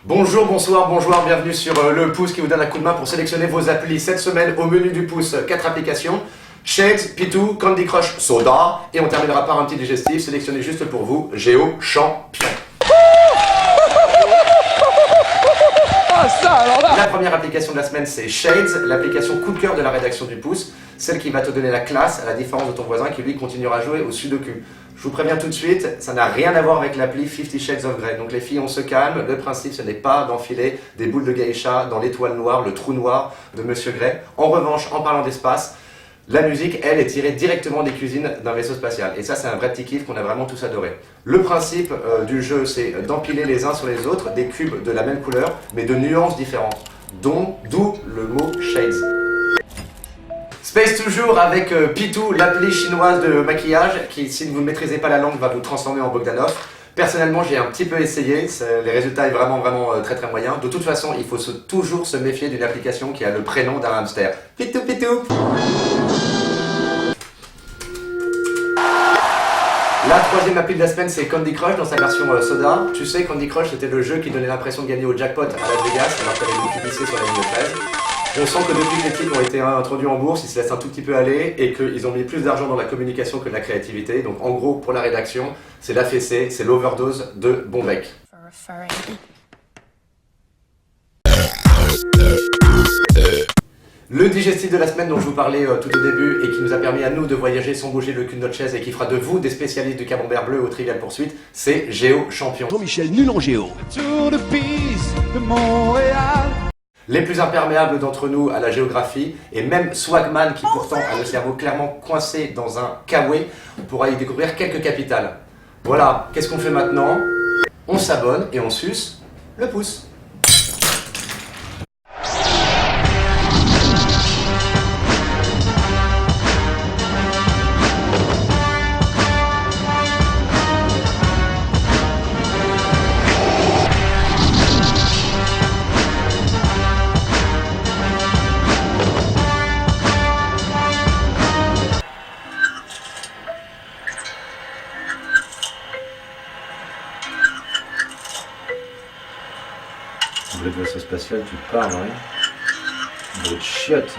Bonjour, bonsoir, bonjour, bienvenue sur le pouce qui vous donne un coup de main pour sélectionner vos applis. Cette semaine, au menu du pouce, 4 applications. Shades, Pitou, Candy Crush, Soda. Et on terminera par un petit digestif sélectionné juste pour vous, Géo Champion. La première application de la semaine, c'est Shades, l'application coup de cœur de la rédaction du pouce. Celle qui va te donner la classe, à la différence de ton voisin qui lui continuera à jouer au sudoku. Je vous préviens tout de suite, ça n'a rien à voir avec l'appli 50 Shades of Grey. Donc les filles, on se calme. Le principe, ce n'est pas d'enfiler des boules de geisha dans l'étoile noire, le trou noir de Monsieur Grey. En revanche, en parlant d'espace, la musique, elle, est tirée directement des cuisines d'un vaisseau spatial. Et ça, c'est un vrai petit kiff qu'on a vraiment tous adoré. Le principe du jeu, c'est d'empiler les uns sur les autres des cubes de la même couleur, mais de nuances différentes. D'où le mot Shades. Space toujours avec Pitou, l'appli chinoise de maquillage, qui, si vous ne maîtrisez pas la langue, va vous transformer en Bogdanov. Personnellement, j'ai un petit peu essayé, les résultats sont vraiment très moyens. De toute façon, il faut toujours se méfier d'une application qui a le prénom d'un hamster. Pitou, Pitou. La troisième appli de la semaine, c'est Candy Crush dans sa version Soda. Tu sais, Candy Crush, c'était le jeu qui donnait l'impression de gagner au jackpot à Las Vegas, alors qu'il y avait beaucoup glissé sur la ligne 13. On sent que depuis que les titres ont été introduits en bourse, ils se laissent un tout petit peu aller et qu'ils ont mis plus d'argent dans la communication que de la créativité. Donc en gros, pour la rédaction, c'est la fessée, c'est l'overdose de bon bec. Le digestif de la semaine dont je vous parlais tout au début et qui nous a permis à nous de voyager sans bouger le cul de notre chaise et qui fera de vous des spécialistes du camembert bleu au Trivial Poursuite, c'est Géo Champion. Jean-Michel nul en géo. Tour de piste de Montréal. Les plus imperméables d'entre nous à la géographie, et même Swagman qui pourtant a le cerveau clairement coincé dans un kawaii, on pourra y découvrir quelques capitales. Voilà, qu'est-ce qu'on fait maintenant? On s'abonne et on suce le pouce. Le vaisseau spatial, tu parles, hein? De chiottes.